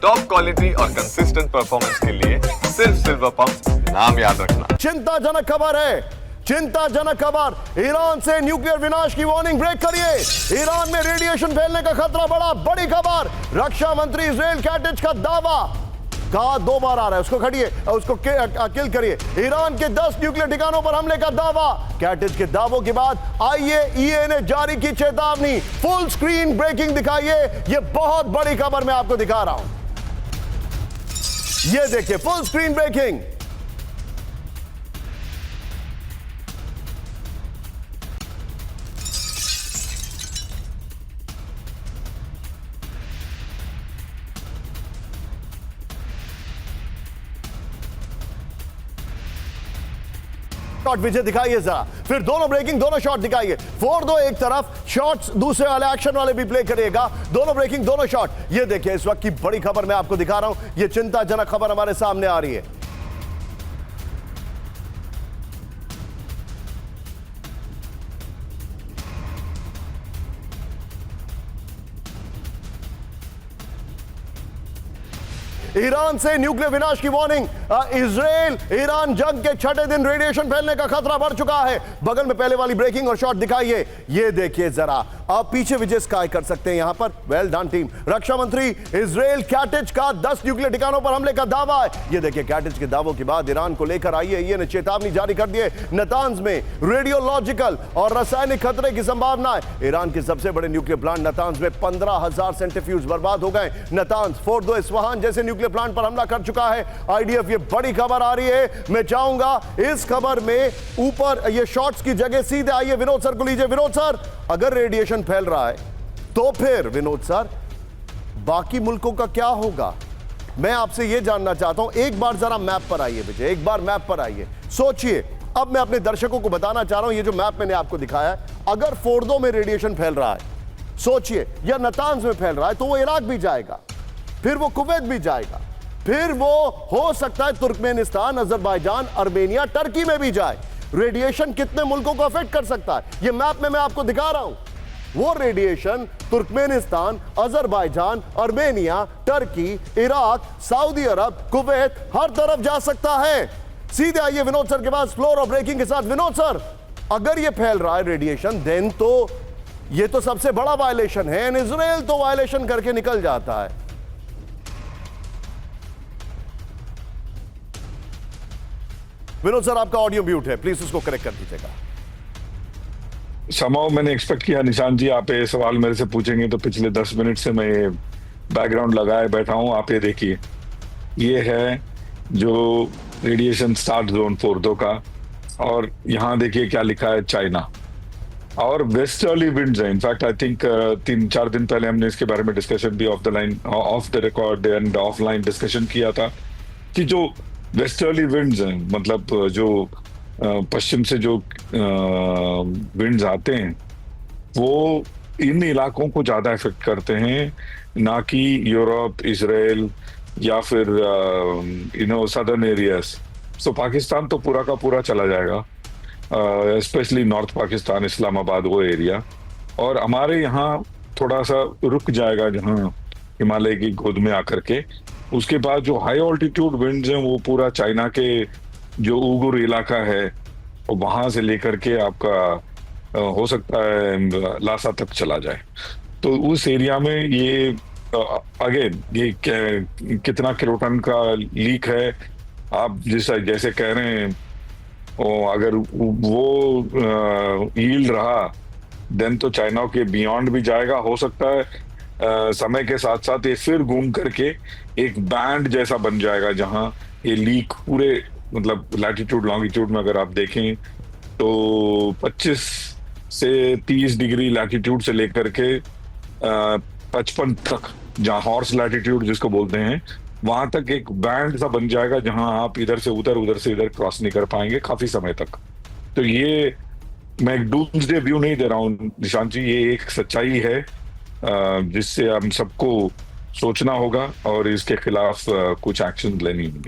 Top quality और consistent performance के लिए सिर्फ सिल्वर पंप नाम याद रखना। चिंताजनक खबर है, चिंताजनक खबर। ईरान से न्यूक्लियर विनाश की वार्निंग ब्रेक करिए। ईरान में रेडिएशन फैलने का खतरा बढ़ा, बड़ी खबर। रक्षा मंत्री इजराइल कैटिच का दावा, कहा 2 बार आ रहा है, उसको खड़िए, उसको किल करिए। ईरान के 10 न्यूक्लियर ठिकानों पर हमले का दावा। कैटिच के दावों के बाद IAEA ने जारी की चेतावनी। फुल स्क्रीन ब्रेकिंग दिखाइए, यह बहुत बड़ी खबर मैं आपको दिखा रहा हूं। यह देखिए, फुल स्क्रीन ब्रेकिंग। शॉट विजय दिखाइए जरा, फिर दोनों ब्रेकिंग, दोनों शॉट दिखाइए। 4-2 एक तरफ, शॉट्स दूसरे वाले एक्शन वाले भी प्ले करिएगा। दोनों ब्रेकिंग, दोनों शॉट। ये देखिए, इस वक्त की बड़ी खबर मैं आपको दिखा रहा हूं। ये चिंताजनक खबर हमारे सामने आ रही है। ईरान से न्यूक्लियर विनाश की वार्निंग। इजराइल ईरान जंग के 6ठे दिन रेडिएशन फैलने का खतरा बढ़ चुका है। बगल में पहले वाली ब्रेकिंग और शॉट दिखाइए। ये देखिए जरा, आप पीछे विजय स्काई कर सकते हैं यहां पर। Well done team. रक्षा मंत्री इजराइल कैटिच का 10 न्यूक्लियर ठिकानों पर हमले का दावा है। ये देखिए, कैटिच के दावों के बाद ईरान को लेकर IAEA ने चेतावनी जारी कर दी है। नातांज में रेडियोलॉजिकल और रासायनिक खतरे की संभावना है। ईरान के सबसे बड़े न्यूक्लियर प्लांट नातांज में 15,000 सेंट्रीफ्यूज बर्बाद हो गए। नातांज, फोर्डो, इस्फहान जैसे न्यूक्लियर प्लांट पर हमला कर चुका है IDF। ये बड़ी खबर आ रही है। मैं चाहूंगा इस खबर में ऊपर ये शॉट्स की जगह सीधे आइए, विनोद सर को लीजिए। विनोद सर, अगर रेडिएशन फैल रहा है तो फिर विनोद सर बाकी मुल्कों का क्या होगा? मैं आपसे यह जानना चाहता हूं। एक बार जरा मैप पर आइए विजय, एक बार मैप पर आइए, सोचिए। अब मैं अपने दर्शकों को बताना चाह रहा हूं, ये जो मैप मैंने आपको दिखाया है, अगर फोर्डो में रेडिएशन फैल रहा है, सोचिए, या नातांज में फैल रहा है, तो वो इराक भी जाएगा, फिर वो कुवैत भी जाएगा, फिर वो हो सकता है तुर्कमेनिस्तान, अजरबैजान, अर्मेनिया, टर्की में भी जाए। रेडिएशन कितने मुल्कों को अफेक्ट कर सकता है, ये मैप में मैं आपको दिखा रहा हूं। वो radiation Turkmenistan, Azerbaijan, Armenia, Turkey, Iraq, Saudi Arab, Kuwait, हर तरफ जा सकता है। सीधे आइए विनोद सर के पास, फ्लोर और ब्रेकिंग के साथ। विनोद सर, अगर ये फैल रहा है रेडिएशन, देन तो ये तो सबसे बड़ा वायलेशन है। इजराइल तो वायलेशन करके निकल जाता है। विनोद सर, आपका ऑडियो म्यूट है, प्लीज उसको करेक्ट कर दीजिएगा। समाओ मैंने एक्सपेक्ट किया निशांत जी आप ये सवाल मेरे से पूछेंगे, तो पिछले 10 मिनट से मैं बैकग्राउंड लगाए बैठा हूं। आप ये देखिए, ये है जो रेडिएशन स्टार्ट जोन फोर्डो का, और यहाँ देखिए क्या लिखा है, चाइना। और वेस्टर्ली विंड्स है। इनफैक्ट आई थिंक 3-4 दिन पहले हमने इसके बारे में डिस्कशन भी of the record and offline discussion किया था कि जो वेस्टर्ली विंड्स हैं, मतलब जो पश्चिम से जो विंड्स आते हैं, वो इन इलाकों को ज्यादा इफेक्ट करते हैं, ना कि यूरोप, इजराइल या फिर सदर्न एरियाज। सो पाकिस्तान तो पूरा का पूरा चला जाएगा, स्पेशली नॉर्थ पाकिस्तान, इस्लामाबाद, वो एरिया। और हमारे यहाँ थोड़ा सा रुक जाएगा, जहाँ हिमालय की गोद में आकर के। उसके बाद जो हाई ऑल्टीट्यूड विंड्स हैं, वो पूरा चाइना के जो उगुर इलाका है, वहां से लेकर के आपका हो सकता है लासा तक चला जाए। तो उस एरिया में ये अगेन ये कितना किलोटन का लीक है, आप जैसे कह रहे हैं, अगर वो यील्ड रहा, देन तो चाइना के बियॉन्ड भी जाएगा। हो सकता है समय के साथ साथ ये फिर घूम करके एक बैंड जैसा बन जाएगा, जहां ये लीक पूरे, मतलब लैटिट्यूड लॉन्गिट्यूड में अगर आप देखें तो 25 से 30 डिग्री लैटिट्यूड से लेकर के 55 तक, जहां हॉर्स लैटिट्यूड जिसको बोलते हैं, वहां तक एक बैंड सा बन जाएगा, जहां आप इधर से उधर से इधर क्रॉस नहीं कर पाएंगे काफी समय तक। तो ये मैं एक डूम्सडे व्यू नहीं दे रहा हूँ निशांत जी, ये एक सच्चाई है जिससे हम सबको सोचना होगा और इसके खिलाफ कुछ एक्शन लेनी होगी।